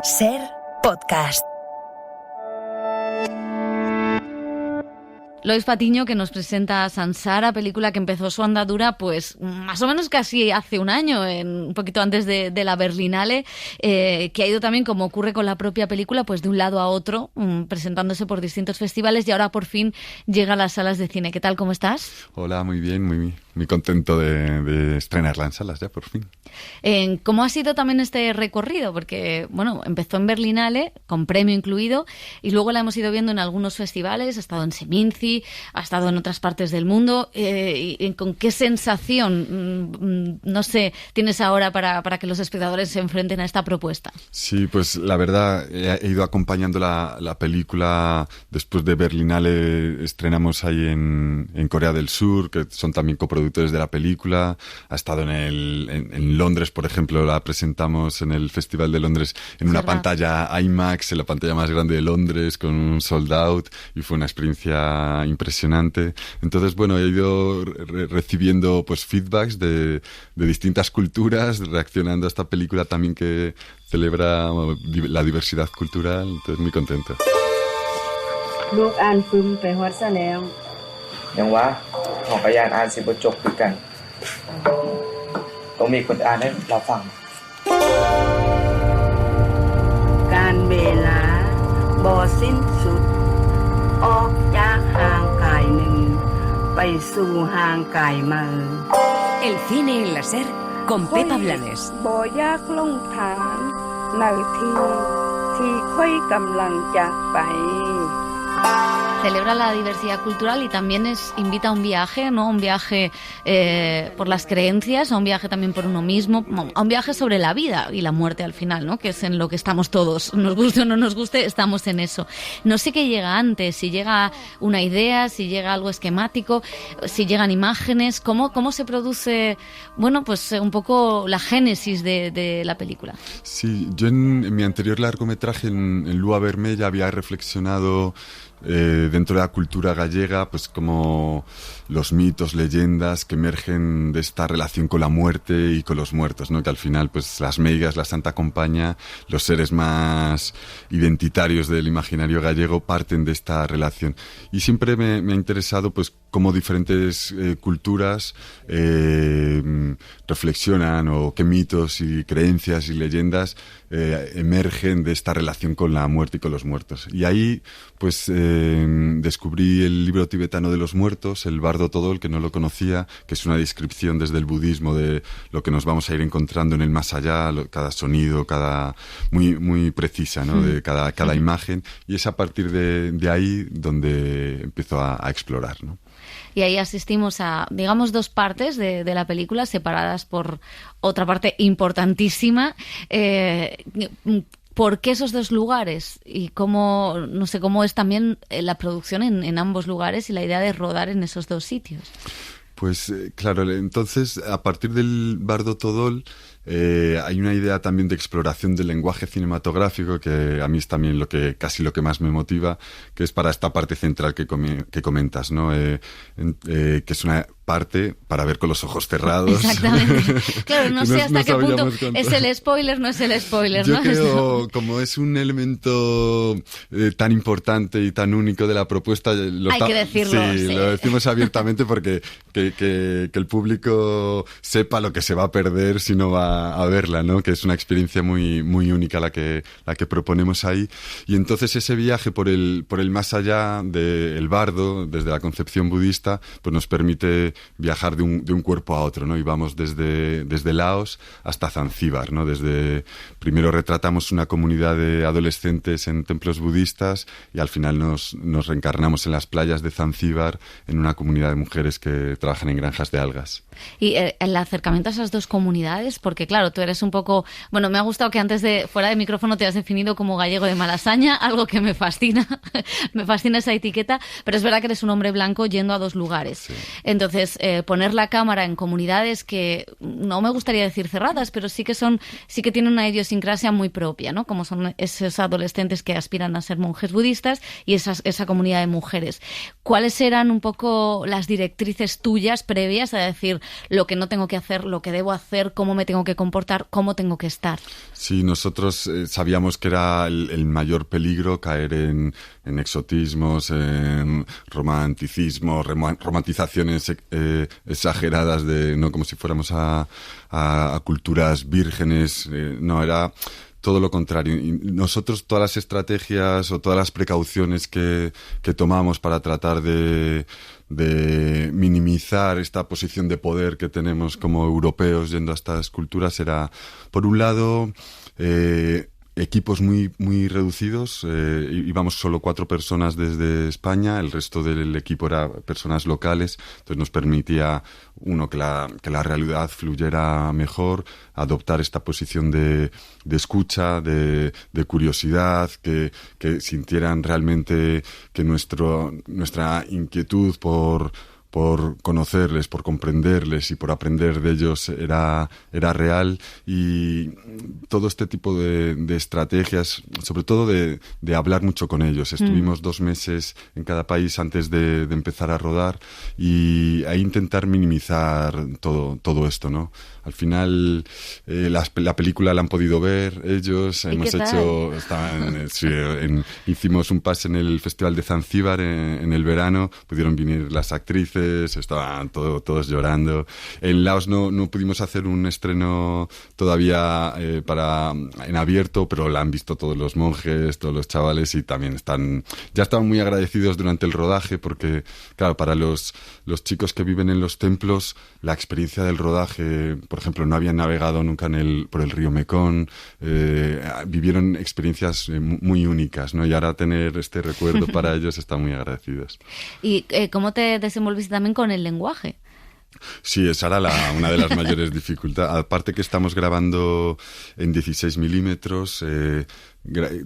Ser Podcast. Lois Patiño, que nos presenta Sansara, película que empezó su andadura pues más o menos casi hace un año, un poquito antes de la Berlinale, que ha ido también, como ocurre con la propia película, pues de un lado a otro, presentándose por distintos festivales, y ahora por fin llega a las salas de cine. ¿Qué tal? ¿Cómo estás? Hola, muy bien, muy contento de estrenarla en salas ya, por fin. ¿Cómo ha sido también este recorrido? Porque, bueno, empezó en Berlinale, con premio incluido, y luego la hemos ido viendo en algunos festivales, ha estado en Seminci, ha estado en otras partes del mundo. ¿Con qué sensación, no sé, tienes ahora para que los espectadores se enfrenten a esta propuesta? Sí, pues la verdad, he ido acompañando la película. Después de Berlinale estrenamos ahí en Corea del Sur, que son también coproductores de la película. Ha estado en Londres, por ejemplo, la presentamos en el Festival de Londres en una pantalla IMAX, en la pantalla más grande de Londres, con un sold out, y fue una experiencia impresionante. Entonces, bueno, he ido recibiendo pues feedbacks de distintas culturas, reaccionando a esta película también que celebra la diversidad cultural. Entonces, muy contento. ลูกอ่านฟึมไปฮอดซะแล้วยังวะของกระยานอ่านสิบ่จบคือกันต้องมีคนอ่านให้เราฟังการเวลาบ่สิ้นสุดออกจากห่างกายหนึ่งไปสู่ห่างกายมา El cine en la SER con Pepa Blanes. บ่อยากลงทางในที่ค่อยกำลังจากไป Celebra la diversidad cultural y también invita a un viaje, ¿no? Un viaje por las creencias, a un viaje también por uno mismo, a un viaje sobre la vida y la muerte al final, ¿no? Que es en lo que estamos todos, nos guste o no nos guste, estamos en eso. No sé qué llega antes, si llega una idea, si llega algo esquemático, si llegan imágenes, cómo se produce, bueno, pues un poco la génesis de la película. Sí, yo en mi anterior largometraje, en Lua Vermella, había reflexionado dentro de la cultura gallega, pues como los mitos, leyendas que emergen de esta relación con la muerte y con los muertos, ¿no? Que al final, pues las meigas, la Santa Compaña, los seres más identitarios del imaginario gallego parten de esta relación. Y siempre me ha interesado, pues, cómo diferentes culturas reflexionan, o qué mitos y creencias y leyendas emergen de esta relación con la muerte y con los muertos. Y ahí, pues, descubrí el libro tibetano de los muertos, el Bardo Todol, que no lo conocía, que es una descripción desde el budismo de lo que nos vamos a ir encontrando en el más allá, cada sonido, muy precisa, ¿no? De cada imagen, y es a partir de ahí donde empiezo a explorar, ¿no? Y ahí asistimos a, digamos, dos partes de la película separadas por otra parte importantísima. ¿Por qué esos dos lugares? Y cómo, no sé, cómo es también la producción en ambos lugares y la idea de rodar en esos dos sitios. Pues claro, entonces a partir del Bardo Todol hay una idea también de exploración del lenguaje cinematográfico, que a mí es también casi lo que más me motiva, que es para esta parte central que comentas, ¿no? Que es una parte para ver con los ojos cerrados. Exactamente. Claro, no sé hasta qué punto es el spoiler, no es el spoiler, Yo ¿no? creo, como es un elemento tan importante y tan único de la propuesta, hay que decirlo. Sí, lo decimos abiertamente porque que el público sepa lo que se va a perder si no va a verla, ¿no? Que es una experiencia muy única la que proponemos ahí. Y entonces ese viaje por el más allá del bardo, desde la concepción budista, pues nos permite viajar de un cuerpo a otro, ¿no? Y vamos desde Laos hasta Zanzíbar, ¿no? Primero retratamos una comunidad de adolescentes en templos budistas, y al final nos reencarnamos en las playas de Zanzíbar, en una comunidad de mujeres que trabajan en granjas de algas. Y el acercamiento a esas dos comunidades, porque claro, tú eres un poco... Bueno, me ha gustado que antes fuera de micrófono te has definido como gallego de Malasaña, algo que me fascina. Me fascina esa etiqueta, pero es verdad que eres un hombre blanco yendo a dos lugares. Sí. Entonces, poner la cámara en comunidades que no me gustaría decir cerradas, pero sí que tienen una idiosincrasia muy propia, ¿no? Como son esos adolescentes que aspiran a ser monjes budistas y esa comunidad de mujeres. ¿Cuáles eran un poco las directrices tuyas previas a decir lo que no tengo que hacer, lo que debo hacer, cómo me tengo que que comportar, cómo tengo que estar. Sí, nosotros sabíamos que era el mayor peligro caer en exotismos, en romanticismo, romantizaciones exageradas de, no, como si fuéramos a culturas vírgenes. No, era todo lo contrario. Y nosotros, todas las estrategias o todas las precauciones que tomamos para tratar de minimizar esta posición de poder que tenemos como europeos yendo a estas culturas era, por un lado, equipos muy reducidos. Íbamos solo 4 personas desde España, el resto del equipo era personas locales, entonces nos permitía, uno, que la realidad fluyera mejor, adoptar esta posición de escucha, de curiosidad, que sintieran realmente que nuestra inquietud por conocerles, por comprenderles y por aprender de ellos era real. Y todo este tipo de estrategias, sobre todo de hablar mucho con ellos. Estuvimos 2 meses en cada país antes de empezar a rodar y ahí intentar minimizar todo esto, ¿no? Al final la película la han podido ver ellos. Hemos hecho, hicimos un pase en el Festival de Zanzíbar en el verano, pudieron venir las actrices, estaban todos llorando. En Laos no pudimos hacer un estreno todavía en abierto, pero la han visto todos los monjes, todos los chavales, y también ya estaban muy agradecidos durante el rodaje, porque claro, para los chicos que viven en los templos, la experiencia del rodaje, por ejemplo, no habían navegado nunca por el río Mekong, vivieron experiencias muy únicas, ¿no? Y ahora tener este recuerdo para ellos, están muy agradecidos. ¿Y cómo te desenvolviste también con el lenguaje? Sí, esa era una de las mayores dificultades. Aparte que estamos grabando en 16 milímetros,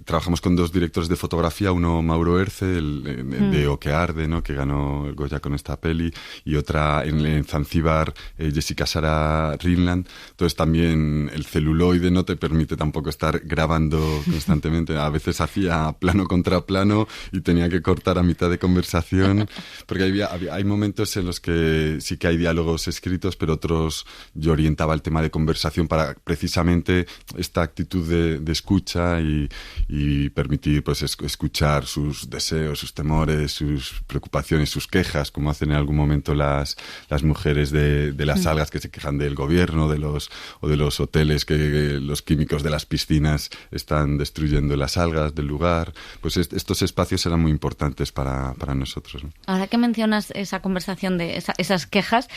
trabajamos con 2 directores de fotografía, uno Mauro Erce, de O que arde, ¿no?, que ganó el Goya con esta peli, y otra en Zanzíbar, Jessica Sara Rinland. Entonces también el celuloide no te permite tampoco estar grabando constantemente. A veces hacía plano contra plano y tenía que cortar a mitad de conversación, porque hay momentos en los que sí que hay diálogos escritos, pero otros yo orientaba el tema de conversación para precisamente esta actitud de escucha y permitir, pues, escuchar sus deseos, sus temores, sus preocupaciones, sus quejas, como hacen en algún momento las mujeres de las algas, que se quejan del gobierno, de los hoteles, que los químicos de las piscinas están destruyendo las algas del lugar. Pues estos espacios eran muy importantes para nosotros, ¿no? Ahora que mencionas esa conversación de esas quejas,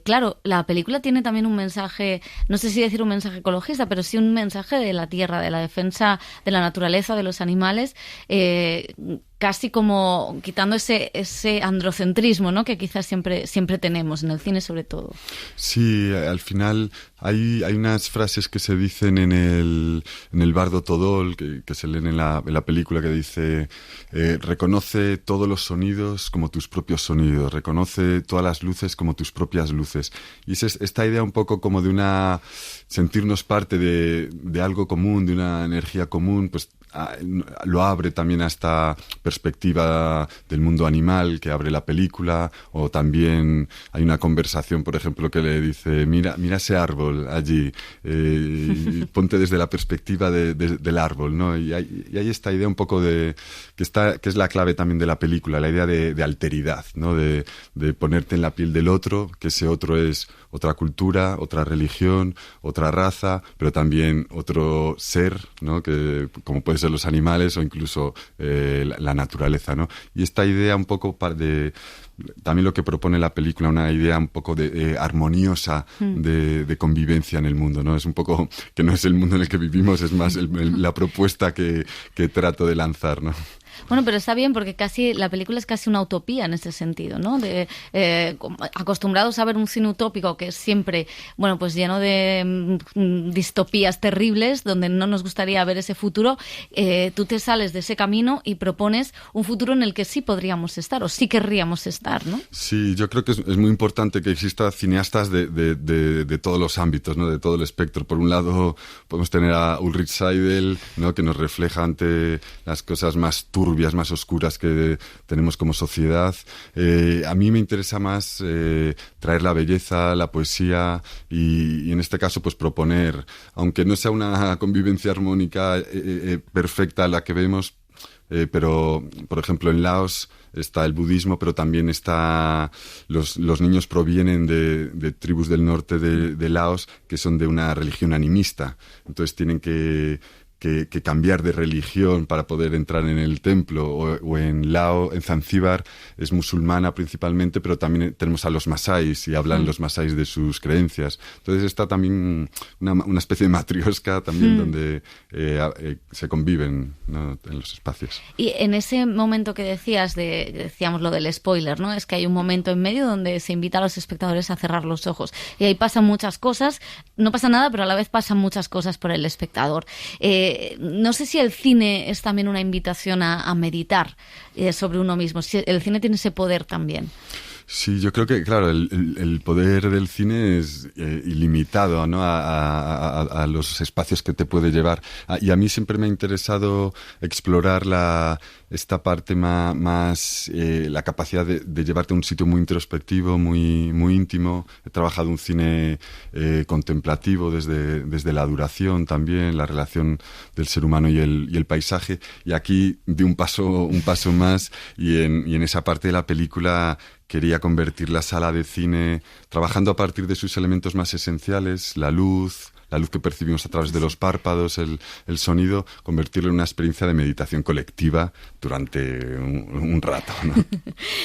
claro, la película tiene también un mensaje, no sé si decir un mensaje ecologista, pero sí un mensaje de la tierra, de la defensa de la naturaleza, de los animales, casi como quitando ese androcentrismo, ¿no?, que quizás siempre tenemos en el cine, sobre todo. Sí, al final hay unas frases que se dicen en el Bardo Todol, que se leen en la película, que dice: reconoce todos los sonidos como tus propios sonidos, reconoce todas las luces como tus propias luces. Y es esta idea un poco como de sentirnos parte de algo común, de una energía común, pues lo abre también a esta perspectiva del mundo animal que abre la película. O también hay una conversación, por ejemplo, que le dice: mira ese árbol allí, ponte desde la perspectiva del árbol, ¿no? Y hay esta idea un poco que es la clave también de la película, la idea de alteridad, ¿no? De ponerte en la piel del otro, que ese otro es otra cultura, otra religión, otra raza, pero también otro ser, ¿no?, que como puede ser los animales o incluso la naturaleza, ¿no? Y esta idea un poco también lo que propone la película, una idea un poco armoniosa de convivencia en el mundo, ¿no? Es un poco que no es el mundo en el que vivimos, es más la propuesta que trato de lanzar, ¿no? Bueno, pero está bien, porque la película es casi una utopía en ese sentido, ¿no? Acostumbrados a ver un cine utópico que es siempre, bueno, pues lleno de distopías terribles, donde no nos gustaría ver ese futuro, tú te sales de ese camino y propones un futuro en el que sí podríamos estar, o sí querríamos estar, ¿no? Sí, yo creo que es muy importante que exista cineastas de todos los ámbitos, ¿no?, de todo el espectro. Por un lado, podemos tener a Ulrich Seidel, ¿no?, que nos refleja ante las cosas más turbias turbias, más oscuras que tenemos como sociedad. A mí me interesa más traer la belleza, la poesía y en este caso pues proponer, aunque no sea una convivencia armónica perfecta la que vemos, pero por ejemplo en Laos está el budismo, pero también está los niños provienen de tribus del norte de Laos que son de una religión animista, entonces tienen que cambiar de religión para poder entrar en el templo, o en Lao, en Zanzíbar, es musulmana principalmente, pero también tenemos a los masáis y hablan los masáis de sus creencias. Entonces está también una especie de matriosca también donde se conviven, ¿no?, en los espacios. Y en ese momento que decíamos lo del spoiler, ¿no? Es que hay un momento en medio donde se invita a los espectadores a cerrar los ojos y ahí pasan muchas cosas, no pasa nada, pero a la vez pasan muchas cosas por el espectador. No sé si el cine es también una invitación a meditar sobre uno mismo, si el cine tiene ese poder también. Sí, yo creo que, claro, el poder del cine es ilimitado, ¿no?, a los espacios que te puede llevar. Y a mí siempre me ha interesado explorar esta parte más la capacidad de llevarte a un sitio muy introspectivo, muy, muy íntimo. He trabajado un cine contemplativo desde la duración también, la relación del ser humano y el paisaje. Y aquí di un paso más y en esa parte de la película quería convertir la sala de cine, trabajando a partir de sus elementos más esenciales, la luz que percibimos a través de los párpados, el sonido, convertirlo en una experiencia de meditación colectiva durante un rato, ¿no?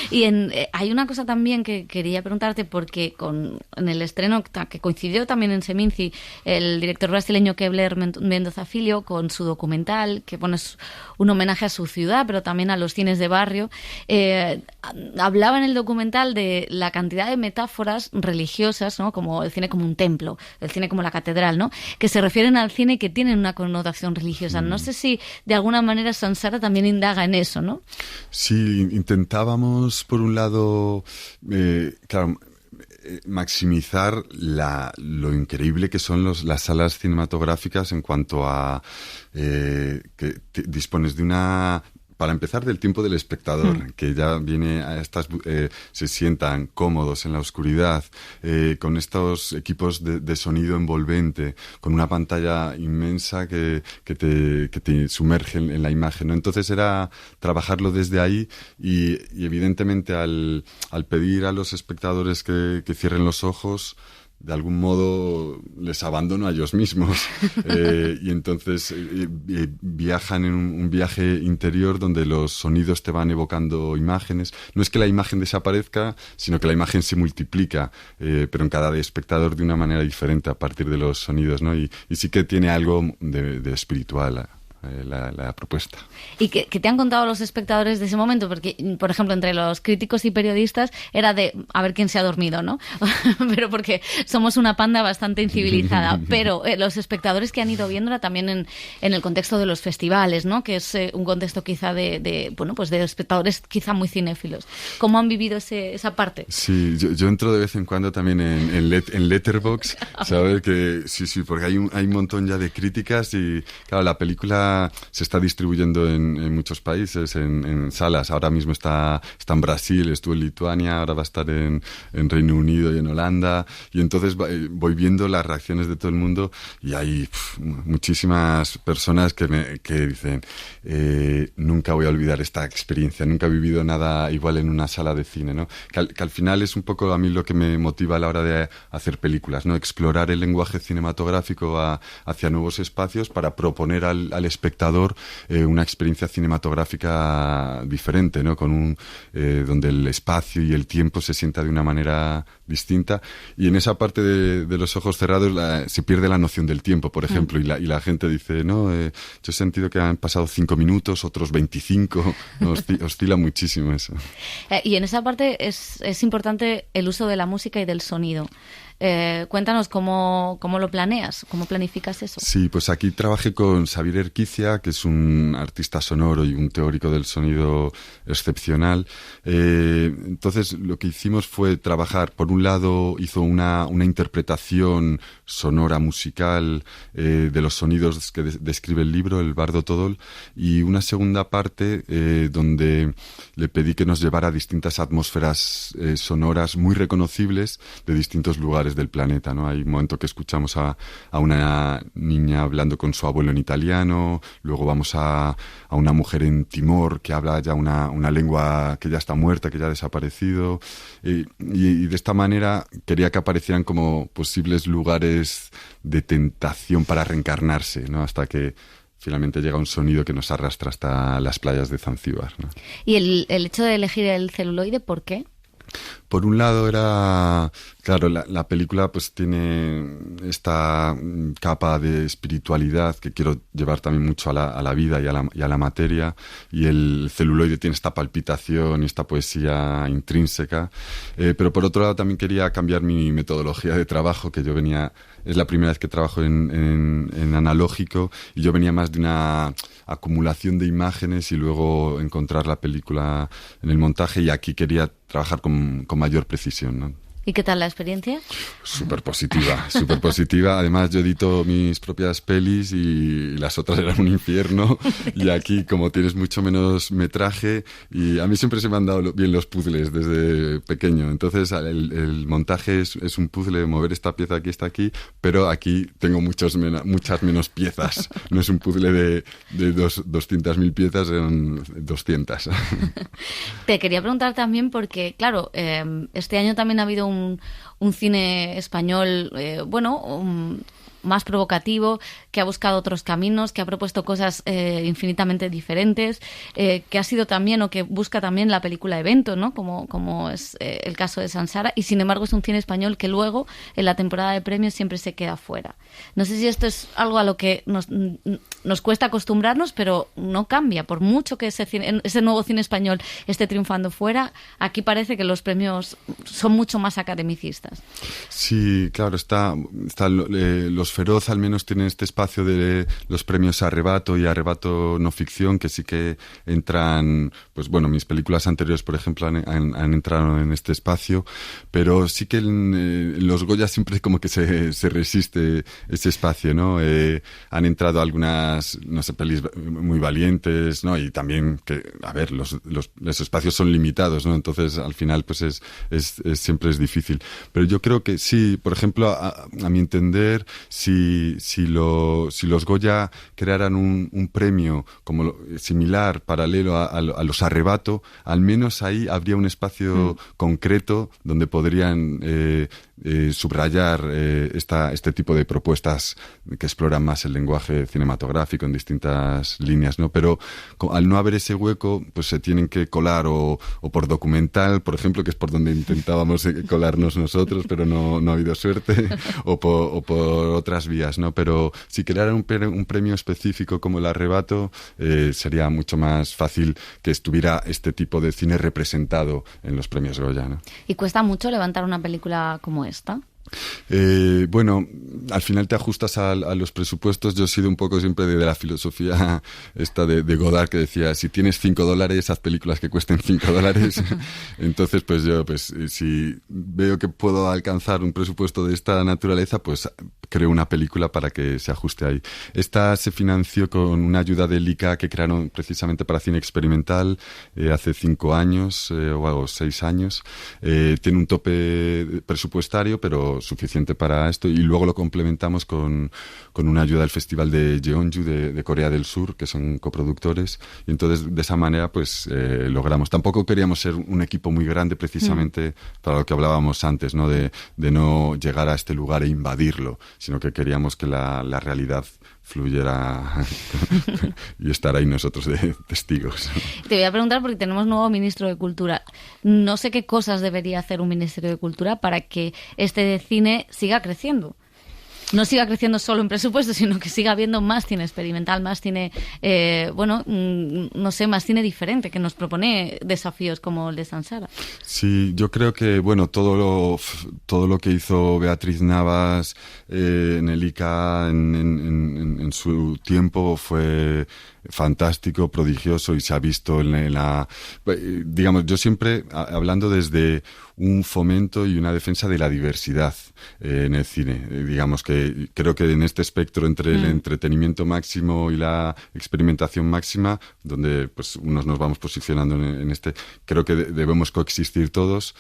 Y hay una cosa también que quería preguntarte, porque en el estreno, que coincidió también en Seminci, el director brasileño Kepler Mendoza Filho, con su documental, que es un homenaje a su ciudad, pero también a los cines de barrio, hablaba en el documental de la cantidad de metáforas religiosas, ¿no?, como el cine como un templo, el cine como la catedral, ¿no?, que se refieren al cine y que tienen una connotación religiosa. No sé si de alguna manera Sansara también indaga en eso, ¿no? Sí, intentábamos, por un lado, maximizar lo increíble que son las salas cinematográficas en cuanto a que dispones de una... Para empezar, del tiempo del espectador, que ya viene a se sientan cómodos en la oscuridad, con estos equipos de sonido envolvente, con una pantalla inmensa que te sumerge en la imagen, ¿no? Entonces era trabajarlo desde ahí y evidentemente al pedir a los espectadores que cierren los ojos, de algún modo les abandono a ellos mismos y entonces viajan en un viaje interior donde los sonidos te van evocando imágenes. No es que la imagen desaparezca, sino que la imagen se multiplica, pero en cada espectador de una manera diferente a partir de los sonidos, ¿no? Y sí que tiene algo de espiritual la propuesta. ¿Y qué te han contado los espectadores de ese momento? Porque, por ejemplo, entre los críticos y periodistas era de a ver quién se ha dormido, ¿no? Pero porque somos una panda bastante incivilizada. Pero los espectadores que han ido viéndola también en el contexto de los festivales, ¿no?, que es un contexto quizá de espectadores quizá muy cinéfilos. ¿Cómo han vivido esa parte? Sí, yo entro de vez en cuando también en Letterboxd, ¿sabes? Que sí, porque hay un montón ya de críticas y, claro, la película se está distribuyendo en muchos países, en salas. Ahora mismo está en Brasil, estuvo en Lituania, ahora va a estar en Reino Unido y en Holanda. Y entonces voy viendo las reacciones de todo el mundo y hay muchísimas personas que dicen nunca voy a olvidar esta experiencia, nunca he vivido nada igual en una sala de cine, ¿no? Que al final es un poco a mí lo que me motiva a la hora de hacer películas, ¿no? Explorar el lenguaje cinematográfico hacia nuevos espacios para proponer al espectador una experiencia cinematográfica diferente, ¿no? Donde el espacio y el tiempo se sienta de una manera distinta, y en esa parte de los ojos cerrados se pierde la noción del tiempo, por ejemplo, y la gente dice, no, yo he sentido que han pasado 5 minutos, otros 25, no, oscila muchísimo eso. Y en esa parte es importante el uso de la música y del sonido. Cuéntanos cómo lo planeas, cómo planificas eso. Sí, pues aquí trabajé con Xavier Erquicia, que es un artista sonoro y un teórico del sonido excepcional. Entonces lo que hicimos fue trabajar, por un lado hizo una interpretación sonora musical de los sonidos que describe el libro, El Bardo Todol, y una segunda parte donde le pedí que nos llevara a distintas atmósferas sonoras muy reconocibles de distintos lugares del planeta, ¿no? Hay un momento que escuchamos a una niña hablando con su abuelo en italiano, luego vamos a una mujer en Timor que habla ya una lengua que ya está muerta, que ya ha desaparecido, y de esta manera quería que aparecieran como posibles lugares de tentación para reencarnarse, ¿no? Hasta que finalmente llega un sonido que nos arrastra hasta las playas de Zanzíbar, ¿no? Y el hecho de elegir el celuloide, ¿por qué? Por un lado era, claro, la película pues tiene esta capa de espiritualidad que quiero llevar también mucho a la vida y a la materia, y el celuloide tiene esta palpitación y esta poesía intrínseca, pero por otro lado también quería cambiar mi metodología de trabajo, que yo venía, es la primera vez que trabajo en analógico, y yo venía más de una acumulación de imágenes y luego encontrar la película en el montaje, y aquí quería trabajar con mayor precisión, ¿no? ¿Y qué tal la experiencia? Súper positiva, súper positiva. Además, yo edito mis propias pelis y las otras eran un infierno. Y aquí, como tienes mucho menos metraje, y a mí siempre se me han dado bien los puzzles desde pequeño. Entonces, el montaje es un puzzle de mover esta pieza aquí, esta aquí, pero aquí tengo muchas menos piezas. No es un puzzle de 200.000 piezas, son 200. Te quería preguntar también porque, claro, este año también ha habido un cine español, más provocativo, que ha buscado otros caminos, que ha propuesto cosas infinitamente diferentes, que ha sido también, o que busca también la película evento, ¿no? Como es el caso de Sansara, y sin embargo es un cine español que luego en la temporada de premios siempre se queda fuera. No sé si esto es algo a lo que nos cuesta acostumbrarnos, pero no cambia. Por mucho que ese nuevo cine español esté triunfando fuera, aquí parece que los premios son mucho más academicistas. Sí, claro, los Feroz al menos tienen este espacio de los premios Arrebato y Arrebato no ficción, que sí que entran, pues bueno, mis películas anteriores, por ejemplo, han entrado en este espacio, pero sí que en los Goya siempre como que se resiste ese espacio, ¿no? Han entrado algunas, no sé, pelis muy valientes, ¿no? Y también que, a ver, los espacios son limitados, ¿no? Entonces, al final, pues siempre es difícil. Pero yo creo que sí, por ejemplo, a mi entender, si los Goya crearan un premio como similar, paralelo a los Arrebato, al menos ahí habría un espacio concreto donde podrían subrayar este tipo de propuestas que exploran más el lenguaje cinematográfico en distintas líneas, ¿no? Pero al no haber ese hueco, pues se tienen que colar o por documental, por ejemplo, que es por donde intentábamos colarnos nosotros, pero no ha habido suerte, o por otras vías, ¿no? Pero si crearan un premio específico como el Arrebato, sería mucho más fácil que estuviera este tipo de cine representado en los premios Goya, ¿no? ¿Y cuesta mucho levantar una película como esta? Bueno, al final te ajustas a los presupuestos. Yo he sido un poco siempre de la filosofía esta de Godard, que decía, si tienes $5, haz películas que cuesten $5. Entonces, pues yo, si veo que puedo alcanzar un presupuesto de esta naturaleza, pues creo una película para que se ajuste ahí. Esta se financió con una ayuda del ICA que crearon precisamente para cine experimental hace 5 años o 6 años. Tiene un tope presupuestario, pero suficiente para esto, y luego lo complementamos con una ayuda del Festival de Jeonju de Corea del Sur, que son coproductores, y entonces de esa manera pues logramos. Tampoco queríamos ser un equipo muy grande precisamente para lo que hablábamos antes, ¿no? De no llegar a este lugar e invadirlo, sino que queríamos que la realidad fluyera y estar ahí nosotros de testigos. Te voy a preguntar porque tenemos nuevo ministro de Cultura. No sé qué cosas debería hacer un Ministerio de Cultura para que este cine siga creciendo. no siga creciendo solo en presupuesto, sino que siga habiendo más cine experimental, más cine, no sé, más cine diferente, que nos propone desafíos como el de Samsara. Sí, yo creo que, bueno, todo lo que hizo Beatriz Navas en el ICA en su tiempo fue fantástico, prodigioso, y se ha visto en la... Digamos, yo siempre hablando desde un fomento y una defensa de la diversidad en el cine. Digamos que creo que en este espectro entre el entretenimiento máximo y la experimentación máxima, donde pues unos nos vamos posicionando en este, creo que debemos coexistir todos,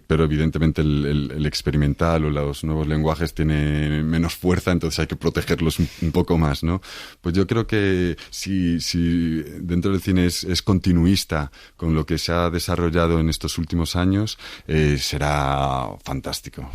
pero evidentemente el experimental o los nuevos lenguajes tienen menos fuerza, entonces hay que protegerlos un poco más, ¿no? Pues yo creo que si dentro del cine es continuista con lo que se ha desarrollado en estos últimos años, será fantástico.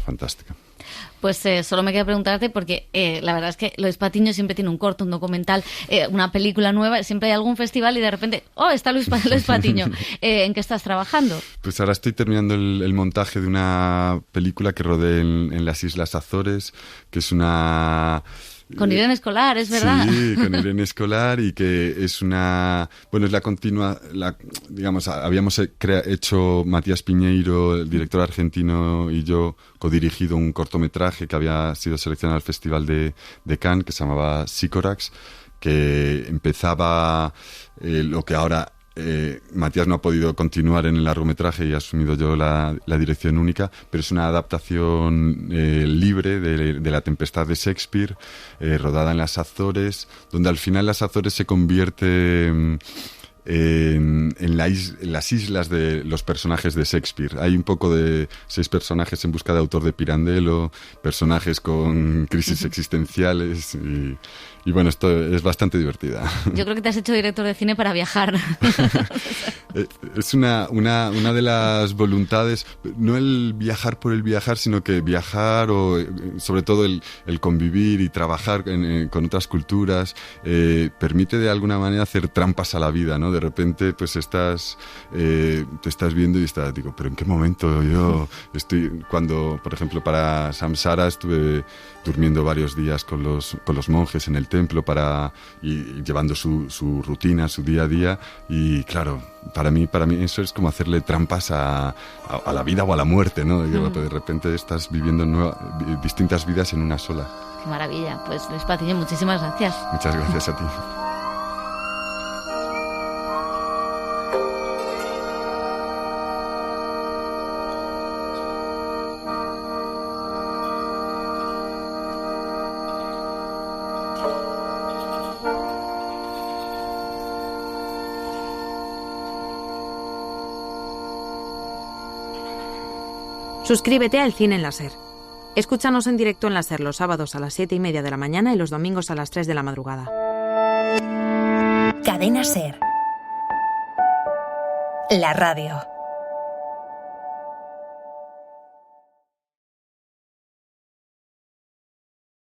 Pues solo me queda preguntarte porque la verdad es que Lois Patiño siempre tiene un corto, un documental, una película nueva, siempre hay algún festival y de repente, está Lois Patiño. ¿En qué estás trabajando? Pues ahora estoy terminando el montaje de una película que rodé en las Islas Azores, que es una... Con Irene Escolar, es verdad. Sí, con Irene Escolar, y que es una... Bueno, es la continua... digamos, habíamos hecho Matías Piñeiro, el director argentino, y yo codirigido un cortometraje que había sido seleccionado al Festival de Cannes, que se llamaba Sycorax, que empezaba lo que ahora... Matías no ha podido continuar en el largometraje y he asumido yo la dirección única, pero es una adaptación libre de La Tempestad de Shakespeare, rodada en las Azores, donde al final las Azores se convierte en las islas de los personajes de Shakespeare. Hay un poco de 6 personajes en busca de autor de Pirandello, personajes con crisis existenciales y bueno, esto es bastante divertida. Yo creo que te has hecho director de cine para viajar. Es una de las voluntades, no el viajar por el viajar, sino que viajar o sobre todo el convivir y trabajar con otras culturas permite de alguna manera hacer trampas a la vida, ¿no? De repente pues te estás viendo y digo, pero ¿en qué momento yo estoy? Cuando, por ejemplo, para Samsara estuve durmiendo varios días con los monjes en el templo y llevando su rutina, su día a día, y claro, para mí eso es como hacerle trampas a la vida o a la muerte, ¿no? De repente estás viviendo distintas vidas en una sola. Qué maravilla. Pues Lois Patiño, muchísimas gracias. Muchas gracias a ti. Suscríbete a El Cine en la SER. Escúchanos en directo en la SER los sábados a las 7:30 de la mañana y los domingos a las 3 de la madrugada. Cadena SER. La radio.